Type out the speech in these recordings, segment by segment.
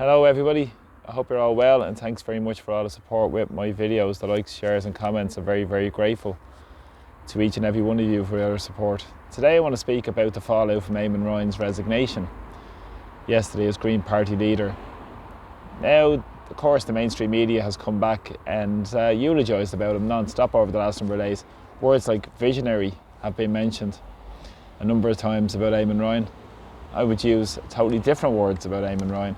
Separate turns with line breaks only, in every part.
Hello everybody, I hope you're all well and thanks very much for all the support with my videos. The likes, shares and comments are very grateful to each and every one of you for your support. Today I want to speak about the fallout from Eamon Ryan's resignation yesterday as Green Party leader. Now, of course, the mainstream media has come back and eulogised about him non-stop over the last number of days. Words like visionary have been mentioned a number of times about Eamon Ryan. I would use totally different words about Eamon Ryan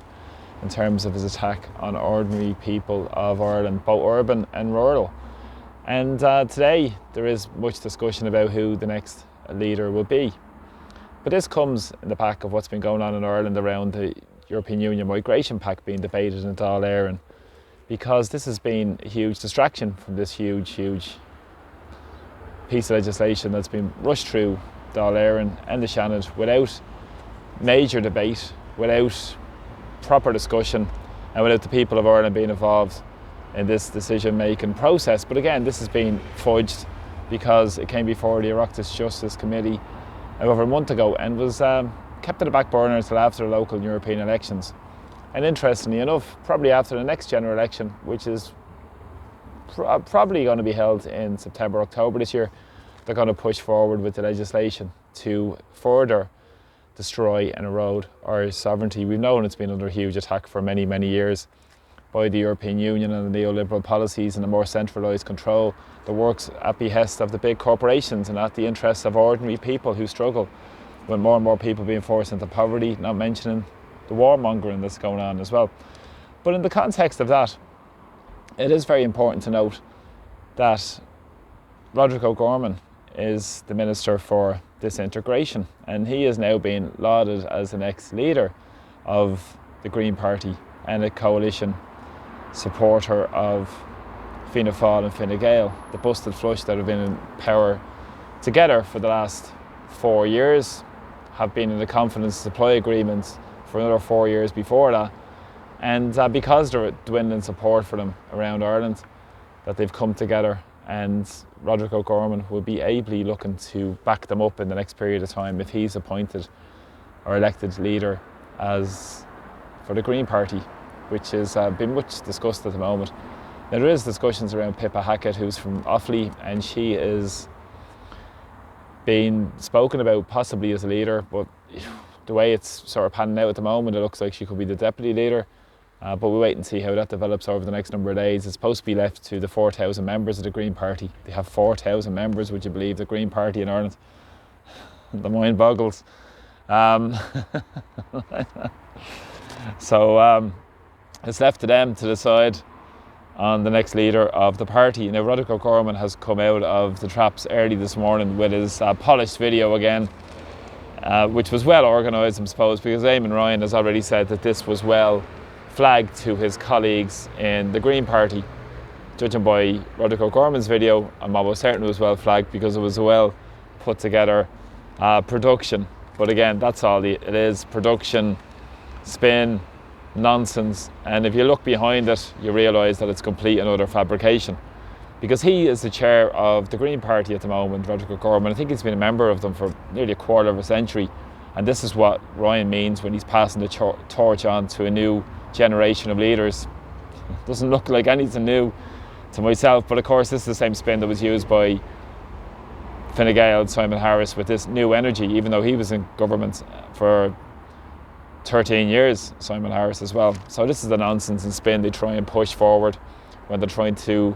in terms of his attack on ordinary people of Ireland, both urban and rural. And today there is much discussion about who the next leader will be. But this comes in the back of what's been going on in Ireland around the European Union migration pact being debated in Dáil Éireann, because this has been a huge distraction from this huge piece of legislation that's been rushed through Dáil Éireann and the Seanad without major debate, without proper discussion and without the people of Ireland being involved in this decision-making process. But again, this has been fudged because it came before the Oireachtas Justice Committee over a month ago and was kept in the back burner until after the local European elections. And interestingly enough, probably after the next general election, which is probably going to be held in September, October this year, they're going to push forward with the legislation to further destroy and erode Irish sovereignty. We've known it's been under huge attack for many years by the European Union and the neoliberal policies and the more centralised control that works at behest of the big corporations and at the interests of ordinary people who struggle, with more and more people being forced into poverty, not mentioning the warmongering that's going on as well. But in the context of that, it is very important to note that Roderic O'Gorman is the Minister for Disintegration, and he is now being lauded as the next leader of the Green Party and a coalition supporter of Fianna Fáil and Fine Gael, the busted flush that have been in power together for the last 4 years, have been in the confidence supply agreements for another 4 years before that, and because there are dwindling support for them around Ireland, that they've come together, and Roderic O'Gorman will be ably looking to back them up in the next period of time if he's appointed or elected leader for the Green Party, which has been much discussed at the moment. Now, there is discussions around Pippa Hackett, who's from Offaly, and she is being spoken about possibly as a leader, but the way it's sort of panning out at the moment, it looks like she could be the deputy leader. But we'll wait and see how that develops over the next number of days. It's supposed to be left to the 4,000 members of the Green Party. They have 4,000 members, would you believe, the Green Party in Ireland? The mind boggles. So it's left to them to decide on the next leader of the party. Now, Roderic O'Gorman has come out of the traps early this morning with his polished video again, which was well organised, I suppose, because Eamon Ryan has already said that this was well flagged to his colleagues in the Green Party. Judging by Roderic O'Gorman's video, I'm almost certain it was well flagged because it was a well put together production. But again, that's all it is: production, spin, nonsense. And if you look behind it, you realise that it's complete and utter fabrication, because he is the chair of the Green Party at the moment, Roderic O'Gorman. I think he's been a member of them for nearly a quarter of a century, and this is what Ryan means when he's passing the torch on to a new generation of leaders. Doesn't look like anything new to myself, but of course this is the same spin that was used by Fine Gael and Simon Harris with this new energy, even though he was in government for 13 years, Simon Harris as well. So this is the nonsense and spin they try and push forward when they're trying to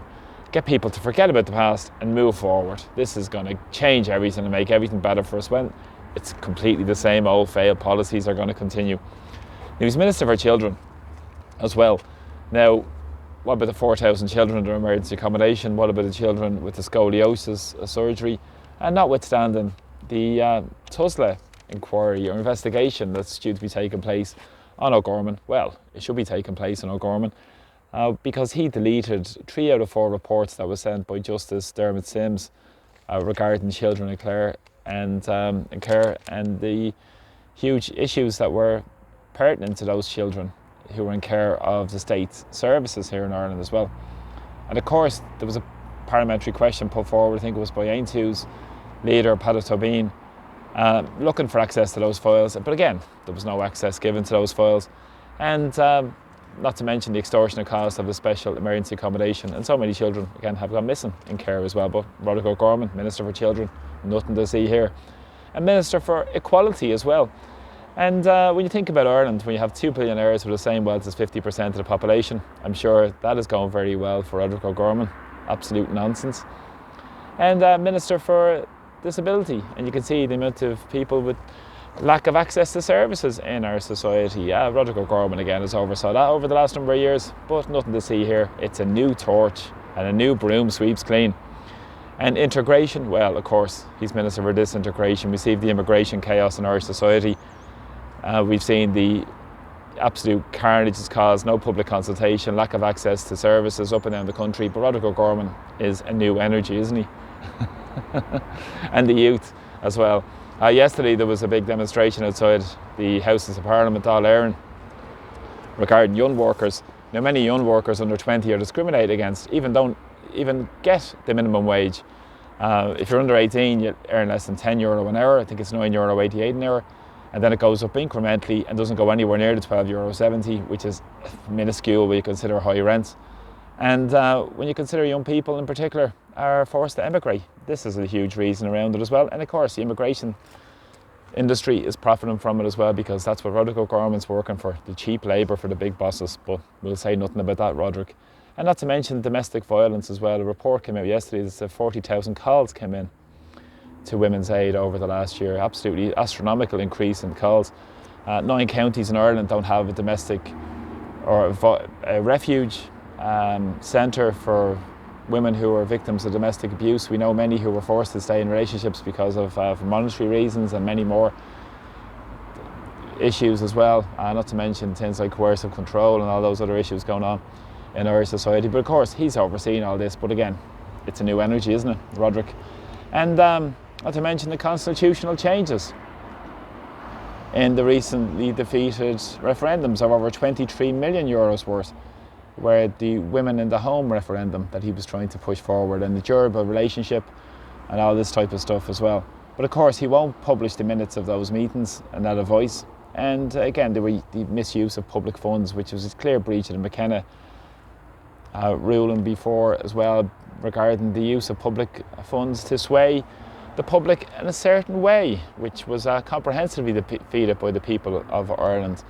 get people to forget about the past and move forward. This is going to change everything and make everything better for us, when it's completely the same old failed policies are going to continue. Now, he's Minister for Children as well. Now, what about the 4,000 children under emergency accommodation? What about the children with the scoliosis surgery? And notwithstanding the TUSLA inquiry or investigation that's due to be taking place on O'Gorman, well, it should be taking place on O'Gorman, because he deleted 3 out of 4 reports that was sent by Justice Dermot Sims regarding children in care and the huge issues that were pertinent to those children who were in care of the state services here in Ireland as well. And of course, there was a parliamentary question put forward, I think it was by Aintu's leader, Paddy Tobin, looking for access to those files. But again, there was no access given to those files. And not to mention the extortionate cost of the special emergency accommodation. And so many children, again, have gone missing in care as well. But Roderic O'Gorman, Minister for Children, nothing to see here. And Minister for Equality as well. And when you think about Ireland, when you have 2 billionaires with the same wealth as 50% of the population, I'm sure that is going very well for Roderic O'Gorman. Absolute nonsense. And Minister for Disability. And you can see the amount of people with lack of access to services in our society. Roderic O'Gorman again has oversaw that over the last number of years, but nothing to see here. It's a new torch and a new broom sweeps clean. And integration, well, of course, he's Minister for Disintegration. We see the immigration chaos in our society. We've seen the absolute carnage it's caused, no public consultation, lack of access to services up and down the country. But Roderic O'Gorman is a new energy, isn't he? And the youth as well. Yesterday there was a big demonstration outside the Houses of Parliament, Dáil Éireann, regarding young workers. Now, many young workers under 20 are discriminated against, don't even get the minimum wage. If you're under 18, you earn less than €10 an hour. I think it's €9.88 an hour. And then it goes up incrementally and doesn't go anywhere near the €12.70, which is minuscule when you consider high rents. And when you consider young people in particular are forced to emigrate, this is a huge reason around it as well. And of course, the immigration industry is profiting from it as well, because that's what Roderic O'Gorman's working for, the cheap labour for the big bosses. But we'll say nothing about that, Roderic. And not to mention domestic violence as well. A report came out yesterday that 40,000 calls came in to Women's Aid over the last year. Absolutely astronomical increase in calls. 9 counties in Ireland don't have a domestic or a refuge centre for women who are victims of domestic abuse. We know many who were forced to stay in relationships because of monetary reasons, and many more issues as well. Not to mention things like coercive control and all those other issues going on in our society. But of course, he's overseeing all this. But again, it's a new energy, isn't it, Roderic? And not to mention the constitutional changes in the recently defeated referendums of over €23 million worth, where the women in the home referendum that he was trying to push forward, and the durable relationship and all this type of stuff as well. But of course, he won't publish the minutes of those meetings and that advice. And again, there were the misuse of public funds, which was a clear breach of the McKenna ruling before as well, regarding the use of public funds to sway the public in a certain way, which was comprehensively defeated by the people of Ireland.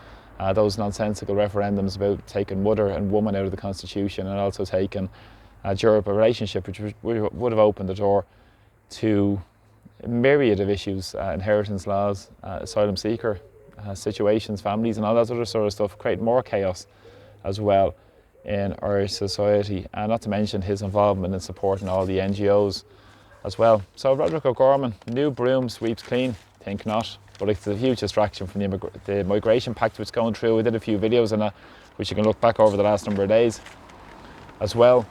Those nonsensical referendums about taking mother and woman out of the Constitution, and also taking a durable relationship, which would have opened the door to a myriad of issues, inheritance laws, asylum seeker situations, families and all that other sort of stuff, create more chaos as well in our society. And not to mention his involvement in supporting all the NGOs as well. So Roderic O'Gorman, new broom sweeps clean, think not. But it's a huge distraction from the migration pact which is going through. We did a few videos on that, which you can look back over the last number of days as well,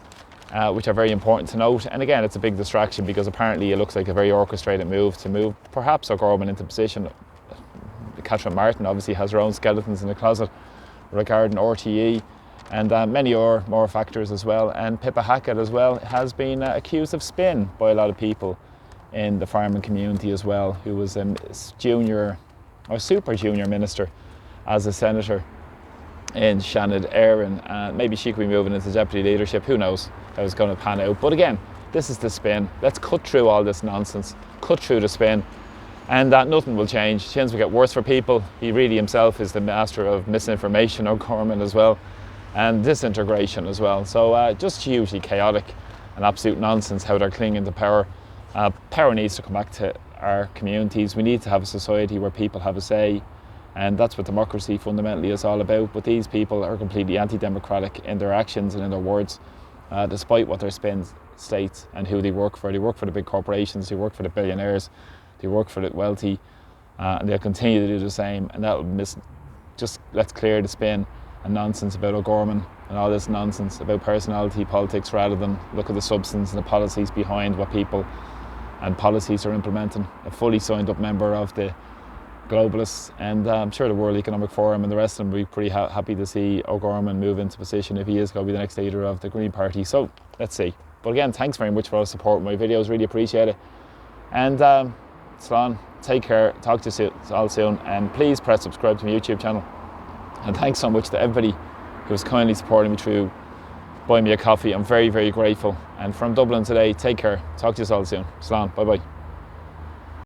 which are very important to note. And again, it's a big distraction because apparently it looks like a very orchestrated move to move perhaps O'Gorman into position. Catherine Martin obviously has her own skeletons in the closet regarding RTE, and many more factors as well. And Pippa Hackett as well has been accused of spin by a lot of people in the farming community as well, who was a junior or super junior minister as a senator in Shannon Éireann. Maybe she could be moving into deputy leadership, who knows how it's going to pan out. But again, this is the spin. Let's cut through all this nonsense, cut through the spin, and nothing will change. Things will get worse for people. He really himself is the master of misinformation, O'Gorman as well, and disintegration as well. So just hugely chaotic and absolute nonsense how they're clinging to power. Power needs to come back to our communities. We need to have a society where people have a say, and that's what democracy fundamentally is all about. But these people are completely anti-democratic in their actions and in their words, despite what their spin states and who they work for. They work for the big corporations, they work for the billionaires, they work for the wealthy, and they'll continue to do the same. And that'll just let's clear the spin and nonsense about O'Gorman and all this nonsense about personality politics, rather than look at the substance and the policies behind what people and policies are implementing. A fully signed up member of the globalists, and I'm sure the World Economic Forum and the rest of them will be pretty happy to see O'Gorman move into position if he is going to be the next leader of the Green Party. So let's see. But again, thanks very much for all the support my videos, really appreciate it. And Slán, take care, talk to you all soon, and please press subscribe to my YouTube channel. And thanks so much to everybody who was kindly supporting me through buying me a coffee. I'm very, very grateful. And from Dublin today, take care. Talk to you all soon. Slán. Bye bye.